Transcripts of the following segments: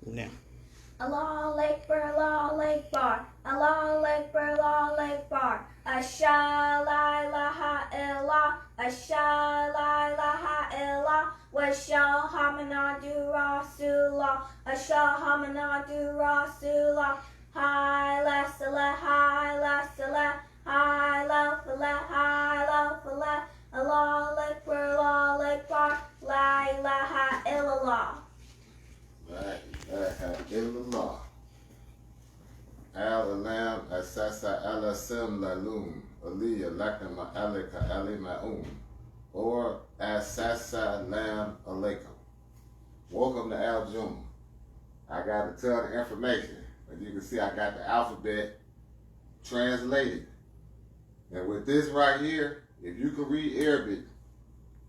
Now. Allah Akbar, Allah Akbar, Allah Akbar, Allah Akbar. Ashhadu la ilaha illallah, ashhadu la ilaha illallah, wa ashhadu Muhammadur Rasulullah, ashhadu Muhammadur Rasulullah. Hayya ala salah, hayya ala salah, hayya ala falah, hayya ala falah. Allah Akbar, Allah Akbar, la ilaha illallah. La ilaha illallah. Al-Alam Asasa Al-Asim Lalum Aliyah Lakama Alika Ali Ma'um, or Asasa Lam Alaikum. Welcome to Al Jumah. I got a ton of information. As you can see, I got the alphabet translated. And with this right here, if you can read Arabic,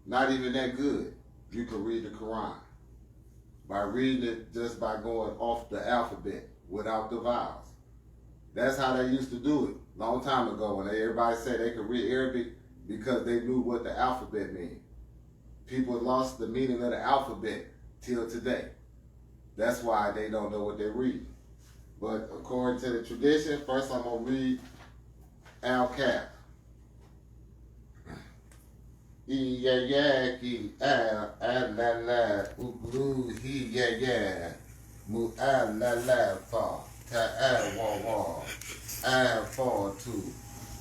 not even that good, you can read the Quran. By reading it just by going off the alphabet without the vowels. That's how they used to do it long time ago when everybody said they could read Arabic because they knew what the alphabet meant. People lost the meaning of the alphabet till today. That's why they don't know what they're reading. But according to the tradition, first I'm going to read Al-Kaf. Iyayaki al-la-la ugruhi-ya-ya mu-al-la-la-fa ta-al-wa-wa al-fa-tu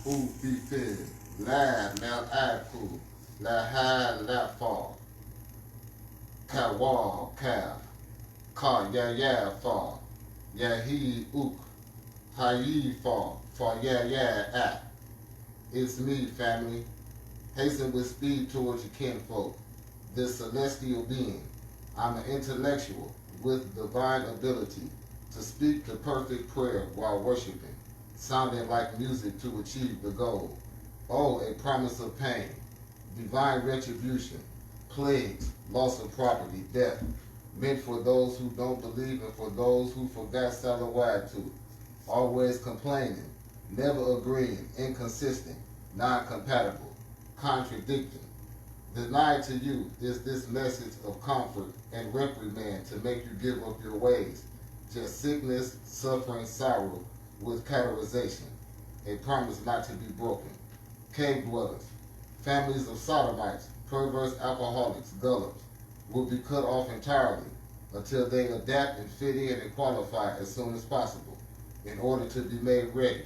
u-fi-fi la-mal-aku la-ha-la-fa ka-wa-kaf ka-ya-ya-fa ya-hi-uk ha-yi-fa fa-ya-ya-a. It's me, family. Hasten with speed towards your kinfolk, this celestial being. I'm an intellectual with divine ability to speak the perfect prayer while worshiping, sounding like music to achieve the goal. Oh, a promise of pain, divine retribution, plagues, loss of property, death, meant for those who don't believe and for those who forgot Salawatu, always complaining, never agreeing, inconsistent, non-compatible, contradicting. Denied to you is this message of comfort and reprimand to make you give up your ways. Just sickness, suffering, sorrow with cauterization. A promise not to be broken. Cave dwellers, families of sodomites, perverse alcoholics, gullibles, will be cut off entirely until they adapt and fit in and qualify as soon as possible in order to be made ready.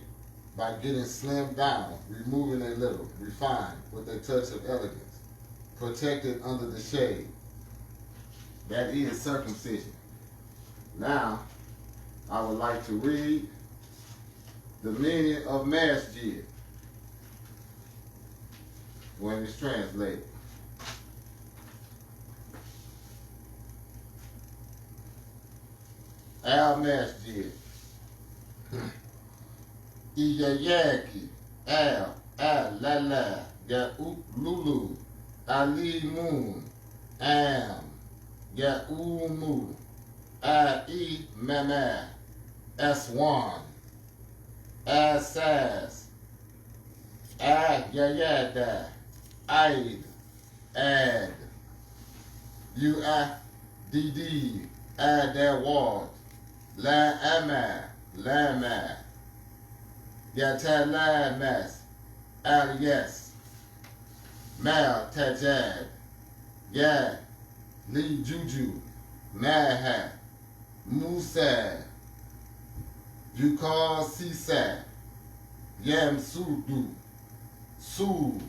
By getting slimmed down, removing a little, refined with a touch of elegance, protected under the shade. That is circumcision. Now, I would like to read the meaning of Masjid when it's translated. Al-Masjid. Iyayaki, al-la-la, ya-lulu, ali-moon, am, ya-umu, a-i-mama, aswan, asas, a-yayada, aid, ad, u-a-d-d, ad-awad, la-ama, lama, Yatalamas, Alias, Mal Tajad, Ya, Li Juju, Maha, Musa, Yukar Sisa, Yam Sudu, Su,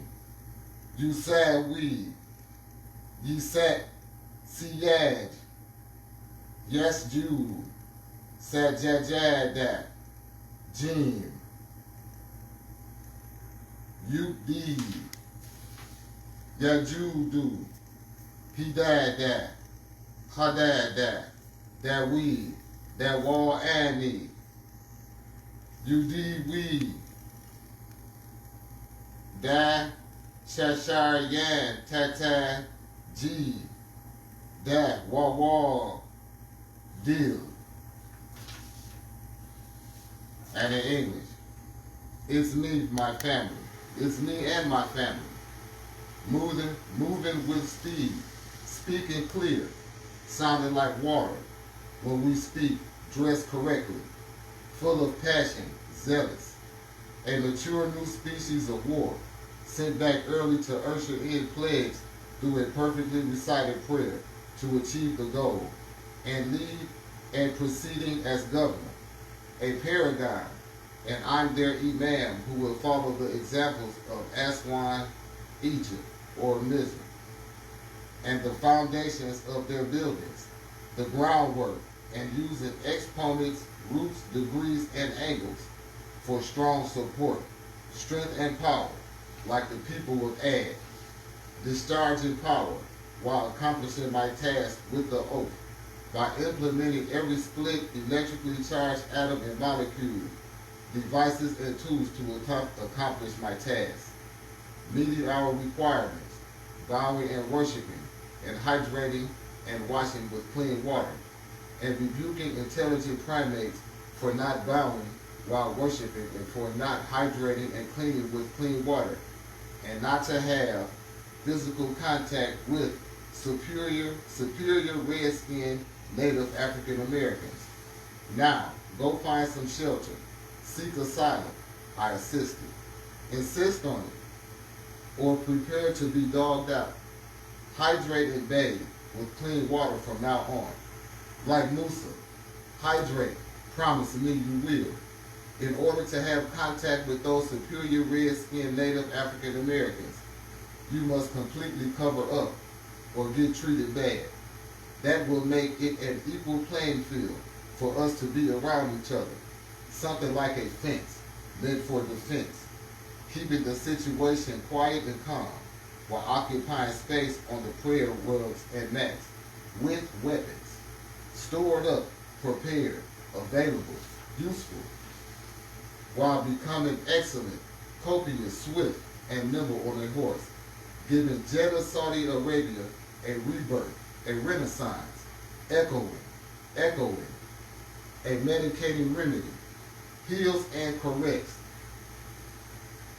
Yusawi, Yisat, Siyad, Yes Jude, Sajajada, Jim, Yudi, Yajudu, Hidada, Hadada, Dawi, Dawa Ani, Yudi, Da, Shasharyan, Tata, G, Da, Wawa, Deal. And in English, it's me, my family. It's me and my family. Moving with speed, speaking clear, sounding like water, when we speak, dress correctly, full of passion, zealous, a mature new species of war, sent back early to usher in plagues through a perfectly recited prayer to achieve the goal, and lead and proceeding as governor, a paragon, and I'm their imam who will follow the examples of Aswan, Egypt, or Misr, and the foundations of their buildings, the groundwork, and using exponents, roots, degrees, and angles for strong support, strength, and power, like the people of Ad, discharging power while accomplishing my task with the oath, by implementing every split electrically charged atom and molecule, devices and tools to accomplish my task, meeting our requirements, bowing and worshiping, and hydrating and washing with clean water, and rebuking intelligent primates for not bowing while worshiping and for not hydrating and cleaning with clean water, and not to have physical contact with superior red-skinned Native African Americans. Now, go find some shelter. Seek asylum. I assisted. Insist on it. Or prepare to be dogged out. Hydrate and bathe with clean water from now on. Like Musa, hydrate. Promise me you will. In order to have contact with those superior red-skinned Native African Americans, you must completely cover up or get treated bad. That will make it an equal playing field for us to be around each other. Something like a fence meant for defense, keeping the situation quiet and calm while occupying space on the prayer rugs and mats with weapons, stored up, prepared, available, useful, while becoming excellent, copious, swift, and nimble on a horse, giving Jeddah, Saudi Arabia a rebirth, a renaissance, echoing, a medicating remedy, heals and corrects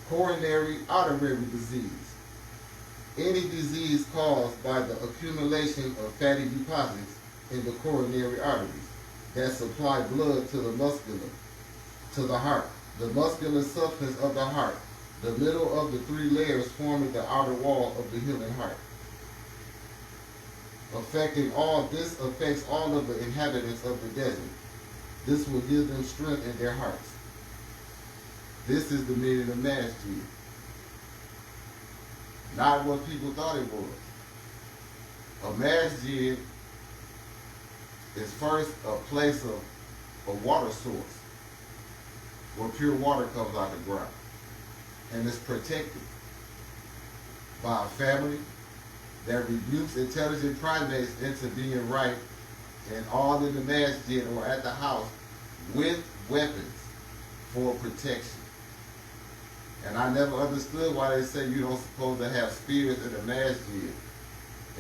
coronary artery disease, any disease caused by the accumulation of fatty deposits in the coronary arteries that supply blood to the heart, the muscular substance of the heart, the middle of the three layers forming the outer wall of the human heart. This affects all of the inhabitants of the desert. This will give them strength in their hearts. This is the meaning of Masjid. Not what people thought it was. A Masjid is first a place of a water source where pure water comes out the ground. And it's protected by a family that rebukes intelligent primates into being right, and all in the masjid or at the house with weapons for protection. And I never understood why they say you don't supposed to have spirits in the masjid,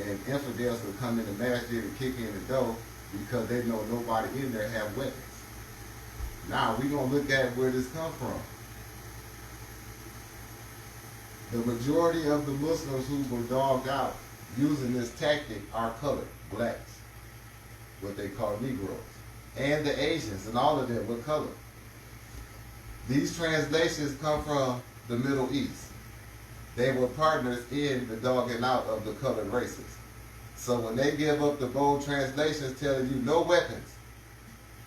and infidels will come in the masjid and kick in the door because they know nobody in there have weapons. Now we're going to look at where this come from. The majority of the Muslims who were dogged out using this tactic are colored, blacks, what they call Negroes, and the Asians, and all of them were colored. These translations come from the Middle East. They were partners in the dogging out of the colored races. So when they give up the bold translations telling you no weapons,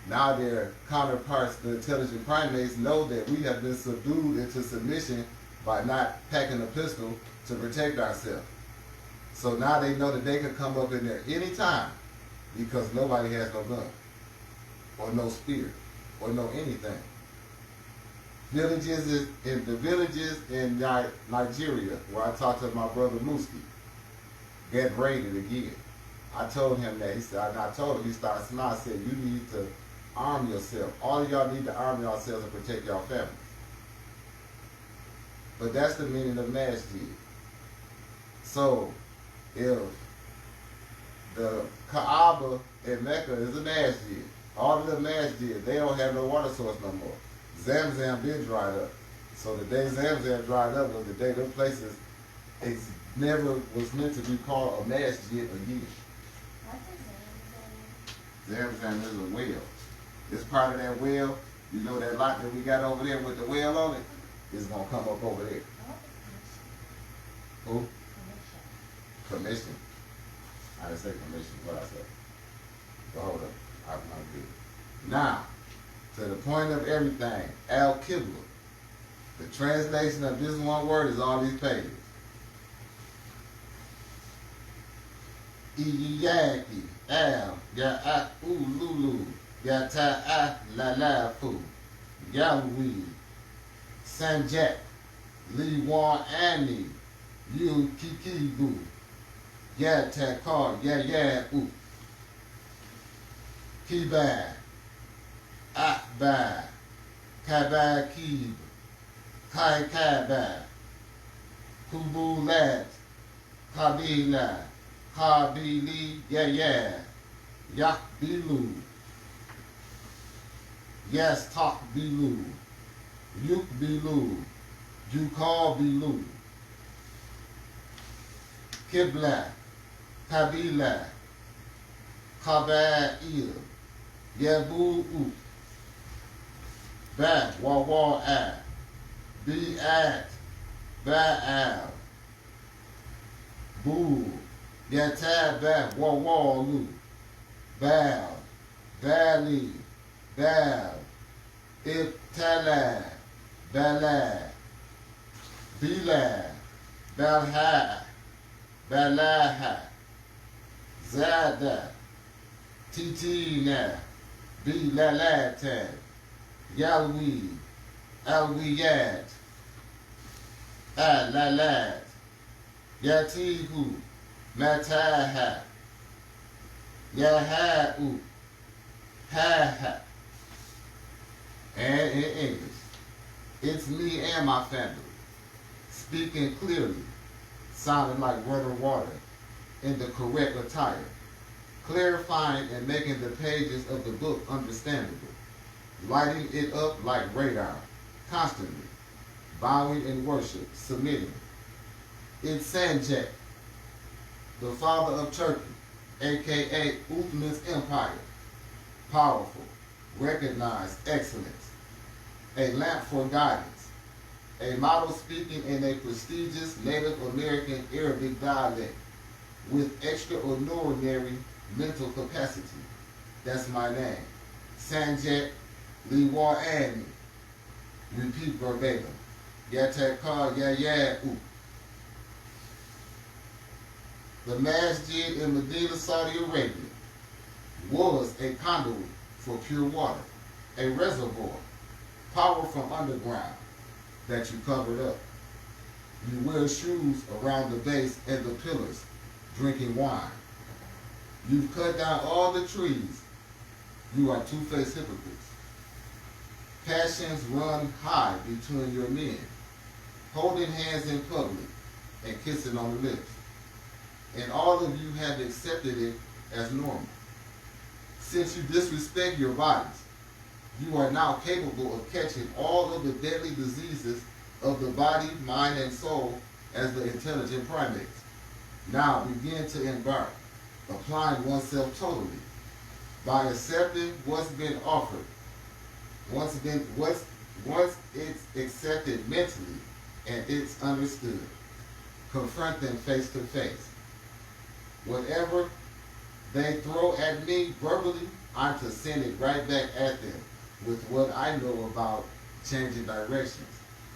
now their counterparts, the intelligent primates, know that we have been subdued into submission by not packing a pistol to protect ourselves. So now they know that they can come up in there anytime because nobody has no gun or no spear or no anything. The villages in Nigeria, where I talked to my brother Muski, get raided again. I told him that. He said, I told him, he started smiling. I said, you need to arm yourself. All of y'all need to arm yourselves and protect your families. But that's the meaning of masjid. So, if the Kaaba in Mecca is a masjid, all of the masjid, they don't have no water source no more. Zamzam been dried up. So the day Zamzam dried up was the day those places never was meant to be called a masjid again. What's a Zamzam? Zamzam is a well. This part of that well, you know that lot that we got over there with the well on it, is going to come up over there. Who? Commission. I didn't say commission, what I said. But hold up, I'm good. Now, to the point of everything, Qibla. The translation of this one word is all these pages. Iyaki, Al, Ya'at, Lulu, Yata'at, Lalafu, Yahweh, Sanjaq, Liwan Ani, Yu Kikibu, Yatakar, Ya'u, Qibla, Atba, Kabakib, Kai Kaba, Kubulat, Kabila, Kabili, Yakbilu, Yes Talk Bilu, Yuk Bilu, Yukal Bilu, Qibla, Kabila, Kabail, Yabu, Bat, Wawa, Bi'at, Ba'al, Boo, Yatab, Wawalu, Bal, Bali, Bal, Ibtala, Bala, Bila, Balha, Balaha, Zada, Titina, Bilalata, Yalwi, Alwiyat, Alalat, Yatihu, Mataha, Yaha'u, Haha. And in English, it's me and my family, speaking clearly, sounding like running water in the correct attire, clarifying and making the pages of the book understandable, lighting it up like radar, constantly, bowing in worship, submitting. It's Sanjaq, the father of Turkey, aka Uthman's empire, powerful, recognized excellence, a lamp for guidance, a model speaking in a prestigious Native American Arabic dialect with extraordinary mental capacity. That's my name. Sanjaq Liwa'ani. Repeat verbatim. Yatakar Ya'u. The Masjid in Medina, Saudi Arabia was a conduit for pure water, a reservoir, power from underground that you covered up. You wear shoes around the base and the pillars, drinking wine. You've cut down all the trees. You are two-faced hypocrites. Passions run high between your men, holding hands in public and kissing on the lips. And all of you have accepted it as normal. Since you disrespect your bodies, you are now capable of catching all of the deadly diseases of the body, mind, and soul as the intelligent primates. Now begin to embark, applying oneself totally by accepting what's been offered. Once it's accepted mentally and it's understood, confront them face to face. Whatever they throw at me verbally, I'm to send it right back at them with what I know about changing directions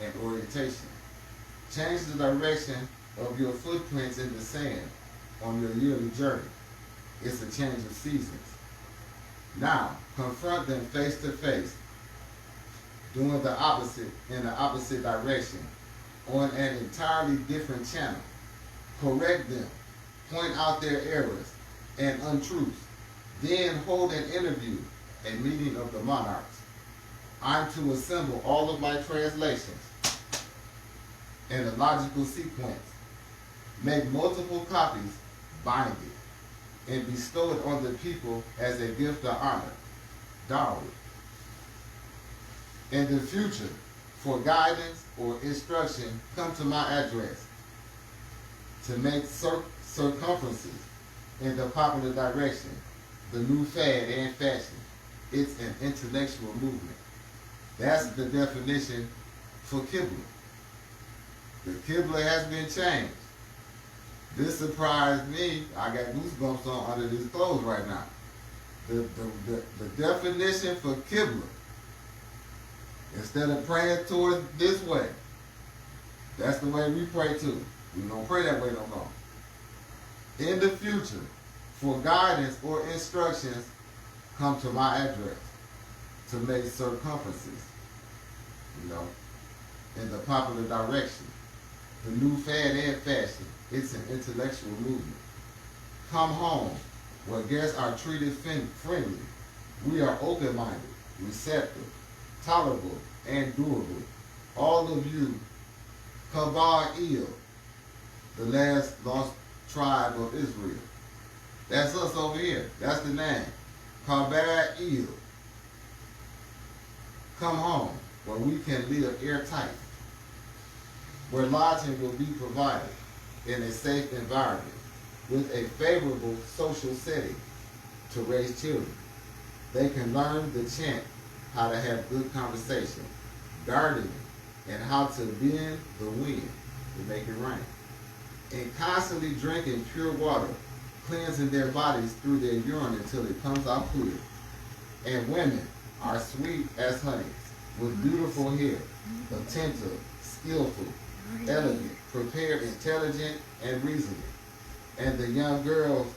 and orientation. Change the direction of your footprints in the sand on your yearly journey. It's a change of seasons. Now, confront them face to face, doing the opposite in the opposite direction on an entirely different channel. Correct them, point out their errors and untruths, then hold an interview, a meeting of the monarchs. I'm to assemble all of my translations in a logical sequence, make multiple copies, bind it, and bestow it on the people as a gift of honor, dowry. In the future, for guidance or instruction, come to my address to make circumferences in the popular direction the new fad and fashion. It's an intellectual movement. That's the definition for Qibla. The Qibla has been changed. This surprised me. I got goosebumps on under these clothes right now. The definition for Qibla, instead of praying towards this way, that's the way we pray too. We don't pray that way no more. In the future, for guidance or instructions, come to my address to make circumferences, in the popular direction. The new fad and fashion, it's an intellectual movement. Come home, where guests are treated friendly. We are open-minded, receptive, tolerable, and doable. All of you, Kaba'il, the last lost tribe of Israel. That's us over here. That's the name. Kaba'il. Come home, where we can live airtight, where lodging will be provided in a safe environment with a favorable social setting to raise children. They can learn the chant, how to have good conversation, gardening, and how to bend the wind to make it rain. And constantly drinking pure water, cleansing their bodies through their urine until it comes out clear. And women are sweet as honey, with beautiful hair, attentive, skillful, elegant, prepared, intelligent, and reasoning. And the young girls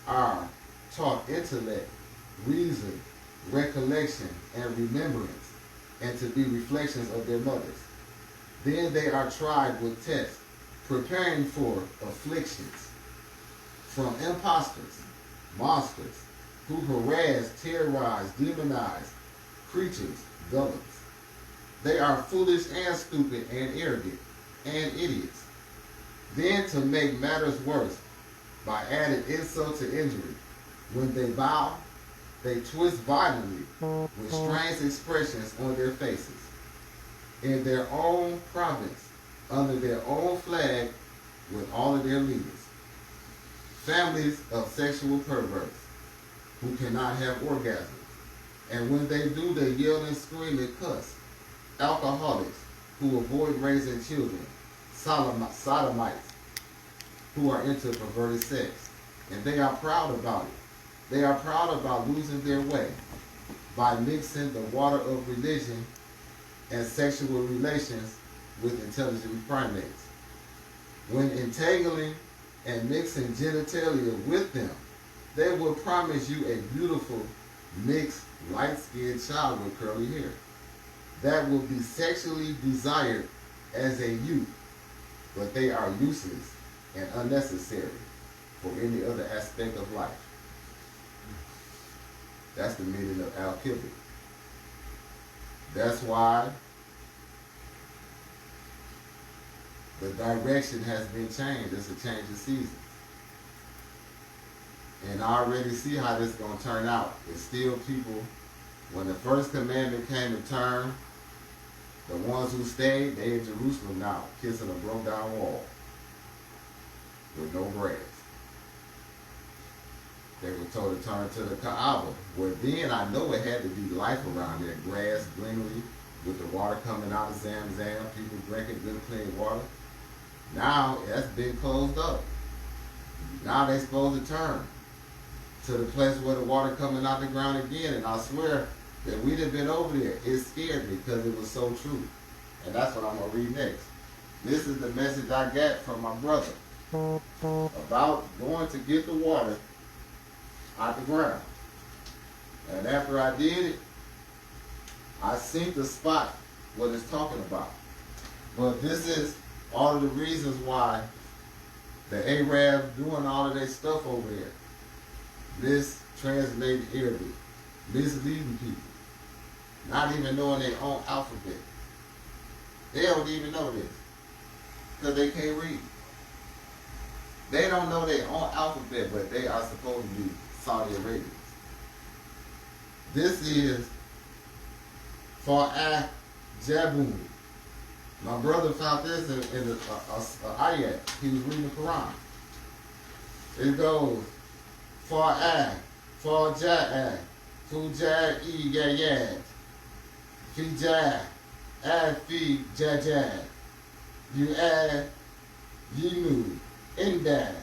are taught intellect, reason, recollection, and remembrance, and to be reflections of their mothers. Then they are tried with tests, preparing for afflictions from impostors, monsters, who harass, terrorize, demonize creatures, villains. They are foolish and stupid and arrogant and idiots. Then to make matters worse, by adding insult to injury, when they bow, they twist violently with strange expressions on their faces. In their own province, under their own flag, with all of their leaders. Families of sexual perverts who cannot have orgasms. And when they do, they yell and scream and cuss. Alcoholics who avoid raising children. Sodomites who are into perverted sex. And they are proud about it. They are proud about losing their way by mixing the water of religion and sexual relations with intelligent primates. When entangling and mixing genitalia with them, they will promise you a beautiful, mixed, light-skinned child with curly hair that will be sexually desired as a youth, but they are useless and unnecessary for any other aspect of life. That's the meaning of Al-Qibla. That's why the direction has been changed. It's a change of seasons. And I already see how this is going to turn out. It's still people, when the first commandment came to turn, the ones who stayed, they in Jerusalem now, kissing a broke down wall with no grass. They were told to turn to the Kaaba, where then I know it had to be life around there, grass, greenery, with the water coming out of Zamzam, people drinking good clean water. Now that's been closed up. Now they're supposed to turn to the place where the water coming out the ground again. And I swear that we'd have been over there. It scared me because it was so true. And that's what I'm going to read next. This is the message I got from my brother about going to get the water out the ground. And after I did it, I seen the spot what it's talking about. But this is all of the reasons why the Arabs doing all of their stuff over there. Mistranslating Arabic, misleading people, not even knowing their own alphabet. They don't even know this because they can't read. They don't know their own alphabet, but they are supposed to be Saudi Arabians. This is for Jabun. My brother found this in the ayat. He was reading the Quran. It goes, Far'ah Faja'a, Fuja'i Yayad, Fija, Afi Jajad, Yu'a, Yinu, Inda,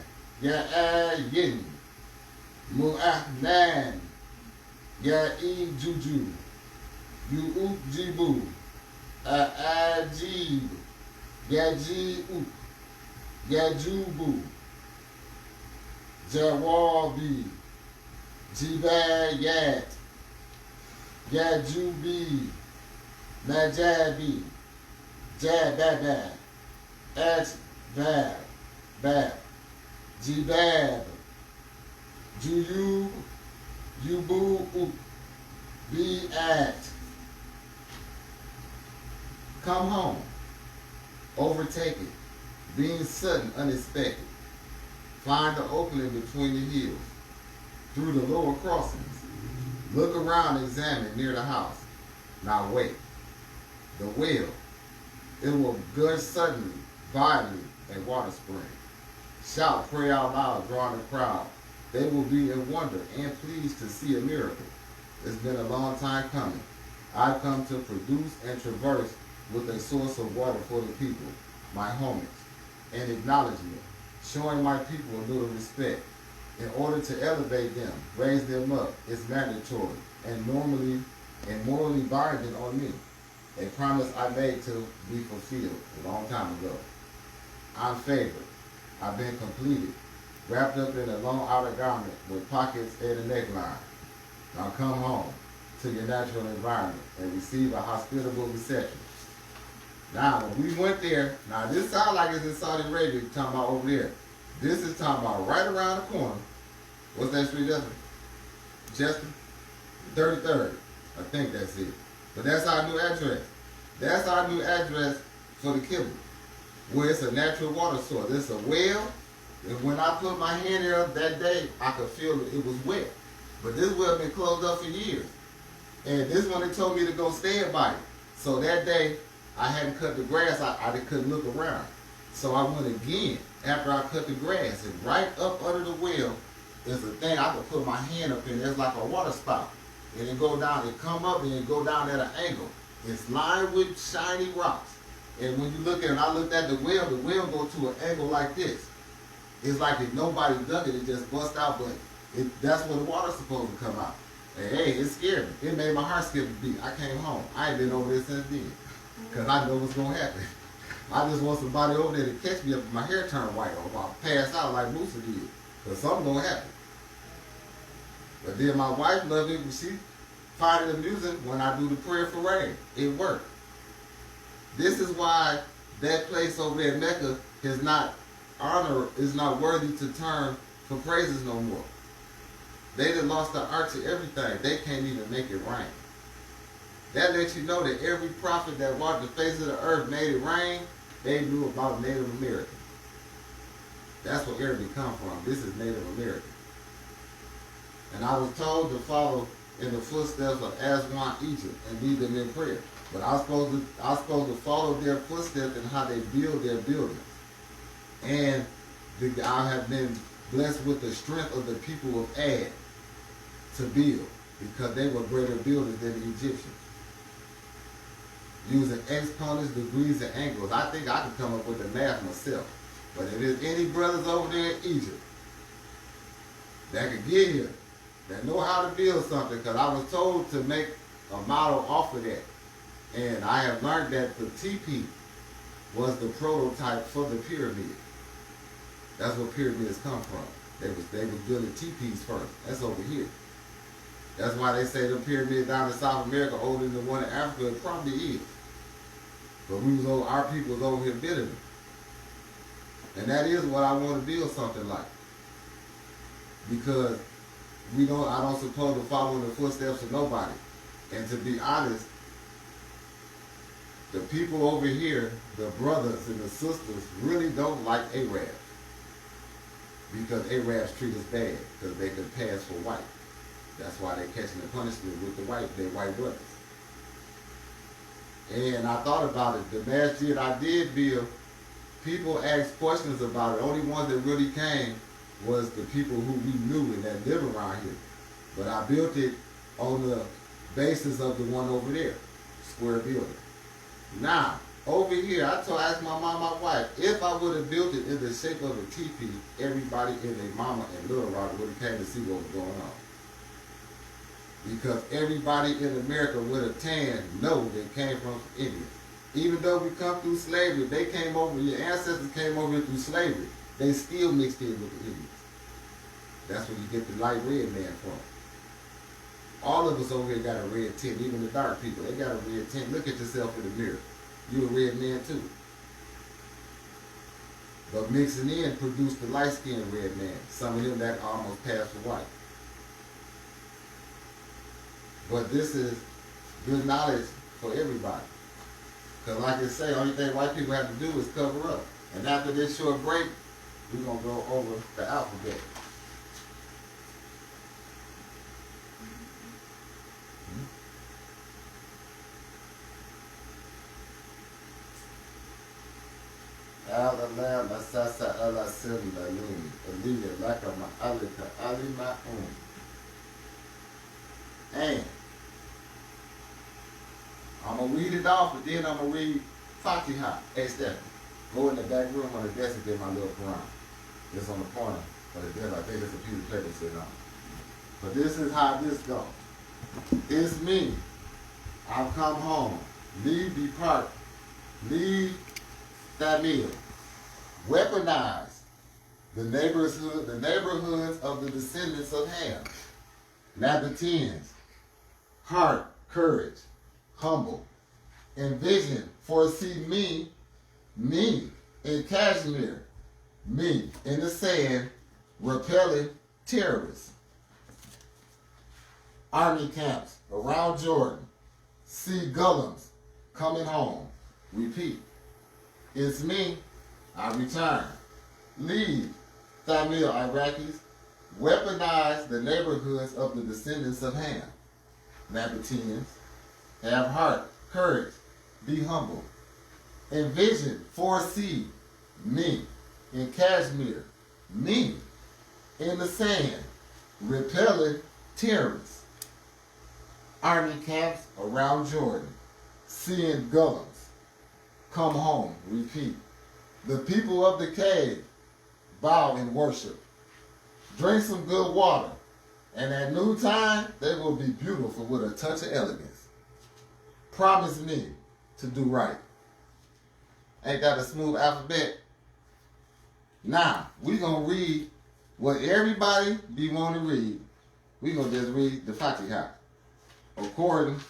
Ya'ayin, Mu'ahnan, Ya'i Juju, Yu'ujibu, A'ajib, Yaji'u, Yajubu, Jawabi, Jibayat, Yajubi, Najabi, Jababa, Atbab, Bab, Jibab, Juyub, Yubu, Bi'at. Come home, overtake it, being sudden, unexpected. Find the opening between the hills, through the lower crossings. Look around, examine near the house. Now wait. The well, it will gush suddenly, violently, a water spring. Shout, pray out loud, drawing a crowd. They will be in wonder and pleased to see a miracle. It's been a long time coming. I've come to produce and traverse with a source of water for the people, my homage, and acknowledgement, showing my people a little respect. In order to elevate them, raise them up, is mandatory and morally binding on me. A promise I made to be fulfilled a long time ago. I'm favored. I've been completed, wrapped up in a long outer garment with pockets and a neckline. Now come home to your natural environment and receive a hospitable reception. Now, when we went there, now this sounds like it's in Saudi Arabia, talking about over there. This is talking about right around the corner. What's that street, Justin? Justin? 33rd. I think that's it. But that's our new address. That's our new address for the Qibla, where it's a natural water source. It's a well, and when I put my hand there that day, I could feel it was wet. But this well been closed up for years. And this one, they told me to go stand by it. So that day, I hadn't cut the grass. I couldn't look around. So I went again after I cut the grass. And right up under the well is a thing I could put my hand up in. There's like a water spout. And it go down, it come up and it go down at an angle. It's lined with shiny rocks. And when you look at it, I looked at the well go to an angle like this. It's like if nobody dug it, it just bust out, but that's where the water's supposed to come out. And hey, it scared me. It made my heart skip a beat. I came home. I ain't been over there since then. Because I know what's going to happen. I just want somebody over there to catch me up if my hair turn white or I'll pass out like Musa did. Because something's going to happen. But then my wife loved it. She find it amusing when I do the prayer for rain. It worked. This is why that place over there in Mecca is not worthy to turn for praises no more. They done lost the art to everything. They can't even make it rain. That lets you know that every prophet that walked the face of the earth made it rain, they knew about Native American. That's where Arabic come from. This is Native American. And I was told to follow in the footsteps of Aswan, Egypt, and lead them in prayer. But I was supposed to follow their footsteps in how they build their buildings. And I have been blessed with the strength of the people of Ad to build, because they were greater builders than the Egyptians. Using exponents, degrees, and angles. I think I could come up with the math myself. But if there's any brothers over there in Egypt that could get here, that know how to build something, because I was told to make a model off of that. And I have learned that the teepee was the prototype for the pyramid. That's where pyramids come from. They was building teepees first. That's over here. That's why they say the pyramids down in South America older than the one in Africa. It probably is. But our people was over here building them. And that is what I want to build something like. Because I don't suppose to follow in the footsteps of nobody. And to be honest, the people over here, the brothers and the sisters, really don't like Arabs. Because Arabs treat us bad, because they can pass for white. That's why they're catching the punishment with their white brothers. And I thought about it. The masjid I did build, people asked questions about it. The only ones that really came was the people who we knew and that live around here. But I built it on the basis of the one over there, square building. Now, over here, I asked my mom, my wife, if I would have built it in the shape of a teepee, everybody in their mama and Little Rock would have came to see what was going on. Because everybody in America with a tan know they came from India. Even though we come through slavery, they came over, your ancestors came over through slavery, they still mixed in with the Indians. That's where you get the light red man from. All of us over here got a red tint, even the dark people, they got a red tint. Look at yourself in the mirror. You a red man too. But mixing in produced the light-skinned red man. Some of them that almost passed for white. But this is good knowledge for everybody. Because like I say, only thing white people have to do is cover up. And after this short break, we're going to go over the alphabet. Al-Alam, Asasa, Al-Asim, Lalum, Aliyah, Laka, Ma'alika, Ali, Ma'um. And I'm going to read it off, but then I'm going to read Fatiha. Hey, Stephanie, go in the back room on the desk and get my little Quran. It's on the corner of the desk. I think there's a piece of paper sitting on. But this is how this goes. It's me. I'll come home. Leave, depart. Leave, Tamil. Weaponize the neighborhoods of the descendants of Ham. Nabateans. Heart, courage, humble. Envision, foresee me in Kashmir, me in the sand, repelling terrorists. Army camps around Jordan, see Gullums coming home. Repeat, it's me, I return. Leave, Tamil Iraqis, weaponize the neighborhoods of the descendants of Ham. Nabateans, have heart, courage, be humble. Envision, foresee, me in Kashmir, me in the sand, repelling terrorists. Army camps around Jordan, seeing Gullums come home. Repeat. The people of the cave bow in worship. Drink some good water, and at noon time they will be beautiful with a touch of elegance. Promise me to do right. Ain't that a smooth alphabet? Now, we're going to read what everybody be wanting to read. We're going to just read the Fatiha according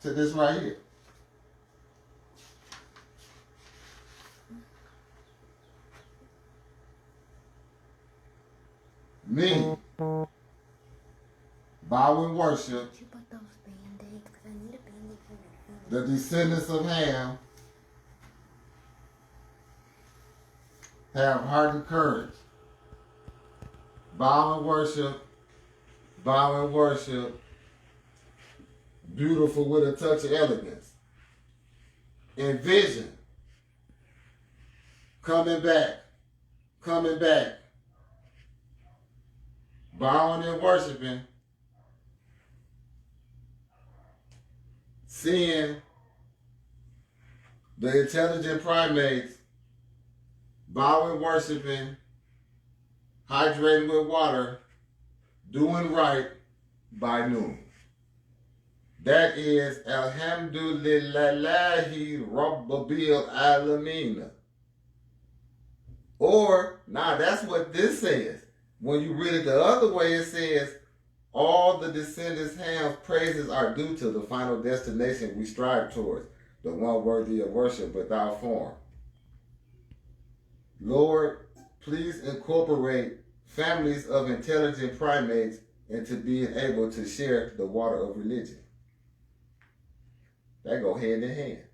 to this right here. Me, bow in worship, the descendants of Ham have heart and courage. Bow in worship, beautiful with a touch of elegance. Envision, coming back. Bowing and worshiping, seeing the intelligent primates, bowing, worshiping, hydrating with water, doing right by noon. That is Alhamdulillahi Rabbil Alameen. Or, now that's what this says. When you read it the other way, it says, all the descendants' Ham's praises are due to the final destination we strive towards, the one worthy of worship without form. Lord, please incorporate families of intelligent primates into being able to share the water of religion. That go hand in hand.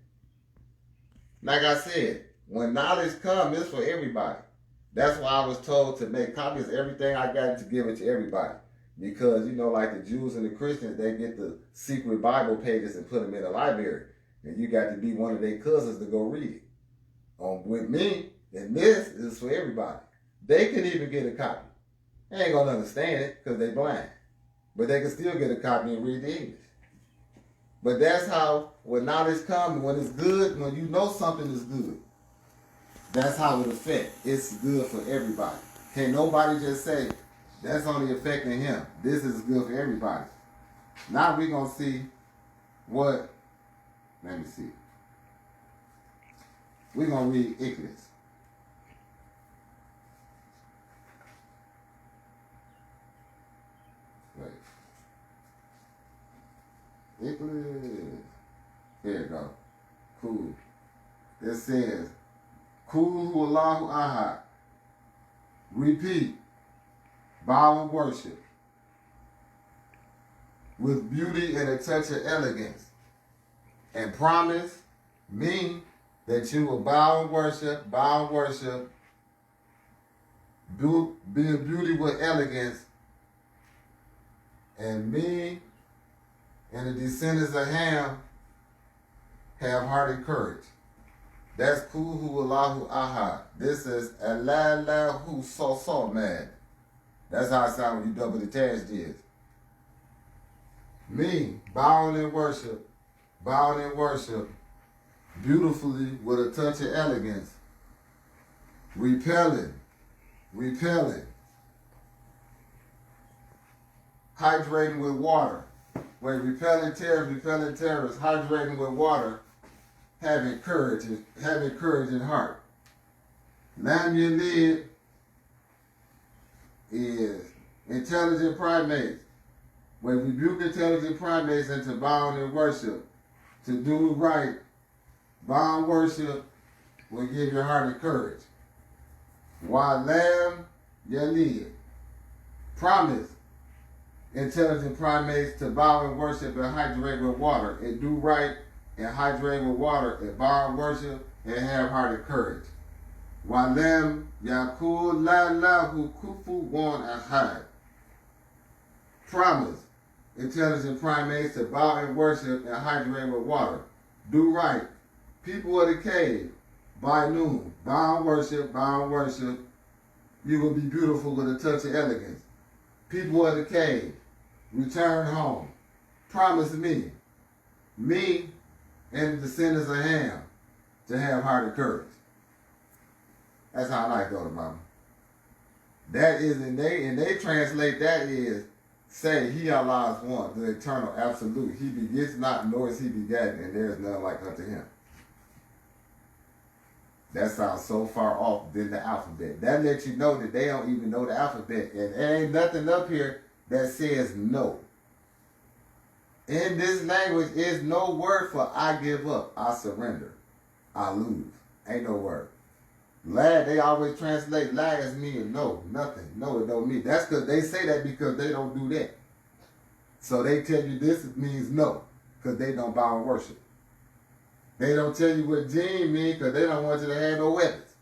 Like I said, when knowledge comes, it's for everybody. That's why I was told to make copies of everything I got to give it to everybody. Because, you know, like the Jews and the Christians, they get the secret Bible pages and put them in a library. And you got to be one of their cousins to go read it. With me, and this is for everybody. They can even get a copy. They ain't going to understand it because they blind. But they can still get a copy and read the English. But that's how, when knowledge comes, when it's good, when you know something is good, that's how it affects. It's good for everybody. Can't nobody just say, that's only affecting him. This is good for everybody. Now we're going to see what, let me see. We're going to read Ikhlas. Wait. Ikhlas. Here you go. Cool. It says, Kul Allahu Ahad. Repeat. Bow and worship. With beauty and a touch of elegance. And promise me that you will bow and worship, be in beauty with elegance, and me and the descendants of Ham have hearty courage. That's Kuhu Allahu Ahad. This is Allahu So Mad. That's how it sounds when you double the tashdid. Me, bowing in worship, beautifully with a touch of elegance, repelling, hydrating with water. When repelling terrorists, hydrating with water, having courage in heart. Lam Yalid is intelligent primates. When rebuke intelligent primates into bound in worship, to do right, bound worship will give your heart and courage. While Lam Yalid, promise intelligent primates to bow and worship and hydrate with water, and do right and hydrate with water and bow and worship and have heart and courage. While Lam Yakul La Lahu Kufu Wan Ahad, promise intelligent primates to bow and worship and hydrate with water. Do right. People of the cave, by noon, bow and worship, you will be beautiful with a touch of elegance. People of the cave, return home. Promise me and the descendants of Ham to have heart and courage. That's how I like to go to Mama. That is, and they translate that is, say, He Allah is one, the eternal, absolute. He begets not, nor is He begotten, and there is none like unto Him. That sounds so far off than the alphabet. That lets you know that they don't even know the alphabet. And there ain't nothing up here that says no. In this language is no word for I give up, I surrender, I lose. Ain't no word. La, they always translate la as meaning no, nothing. No, it don't mean. That's because they say that because they don't do that. So they tell you this means no, because they don't bow and worship. They don't tell you what jinn means because they don't want you to have no weapons.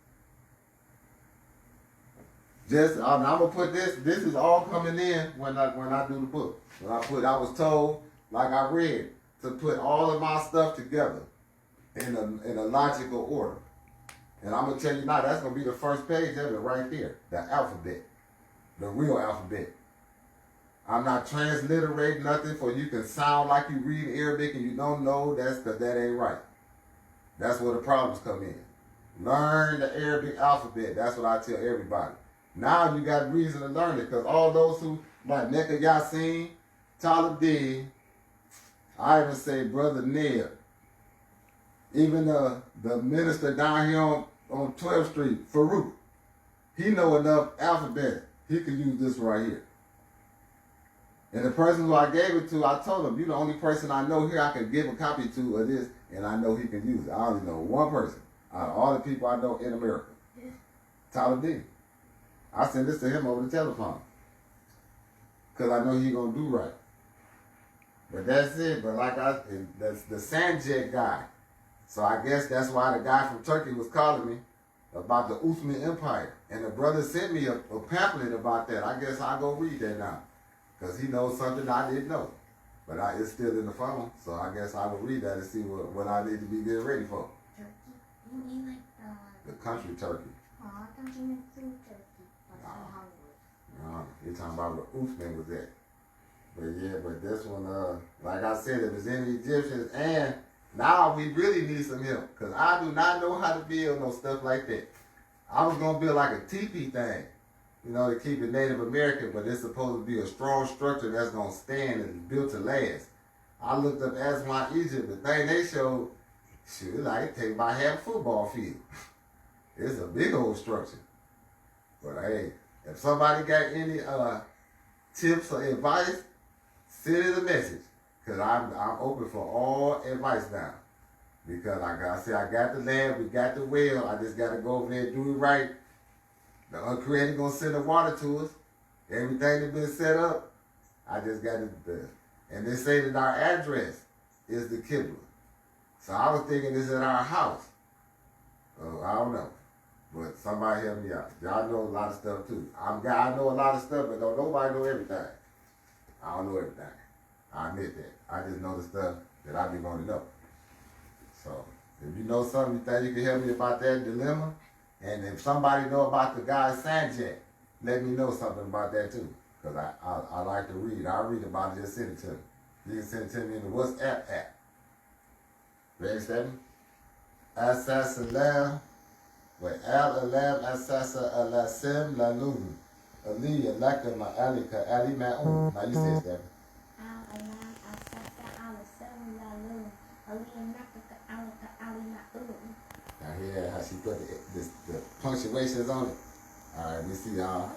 I'm gonna put this is all coming in when I do the book. I was told, like I read, to put all of my stuff together in a logical order. And I'm going to tell you now, that's going to be the first page of it right there. The alphabet. The real alphabet. I'm not transliterating nothing for you can sound like you read Arabic and you don't know. That's because that ain't right. That's where the problems come in. Learn the Arabic alphabet. That's what I tell everybody. Now you got reason to learn it because all those who, like Mecca Yassin, Talib D, I even say Brother Ned, even the minister down here on 12th Street, Farouk, he know enough alphabet. He can use this right here. And the person who I gave it to, I told him, you're the only person I know here I can give a copy to of this, and I know he can use it. I only know one person out of all the people I know in America. Tyler D. I sent this to him over the telephone. Because I know he going to do right. But that's it. But that's the Sanjaq guy. So I guess that's why the guy from Turkey was calling me about the Uthman Empire. And the brother sent me a pamphlet about that. I guess I'll go read that now. Because he knows something I didn't know. But it's still in the phone. So I guess I will read that and see what I need to be getting ready for. Turkey? You mean like the country Turkey. Oh, I thought you meant food Turkey. Like Hollywood. You're talking about where Uthman was at. But this one, like I said, if there's any Egyptians, and now we really need some help, because I do not know how to build no stuff like that. I was going to build like a teepee thing, you know, to keep it Native American, but it's supposed to be a strong structure that's going to stand and built to last. I looked up Aswan, Egypt, the thing they showed, shoot, like it take about half a football field. It's a big old structure. But hey, if somebody got any tips or advice, send it a message, because I'm open for all advice now. Because like I said, I got the land, we got the well, I just got to go over there and do it right. The Uncreated going to send the water to us. Everything that's been set up, I just got to, and they say that our address is the Qibla. So I was thinking this at our house. I don't know. But somebody help me out. Y'all know a lot of stuff too. I know a lot of stuff, but don't nobody know everything. I don't know everything. I admit that. I just know the stuff that I be wanting to know. So if you know something you think you can help me about that dilemma, and if somebody know about the guy Sanjaq, let me know something about that too. Because I like to read. I'll read about it, just send it to me. You can send it to me in the WhatsApp app. Ready, Stephanie? Assassalam. Al-Alam Assasa Al-Asim Lalun. Ali Alaka Ma'alika Ali Ma'un. Now you say it, Stephanie. Al-Alam Assasa Al-Asim Lalun. Ali Alaka Alaka Ali Ma'un. Now hear how she put the punctuations on it. All right, we see y'all.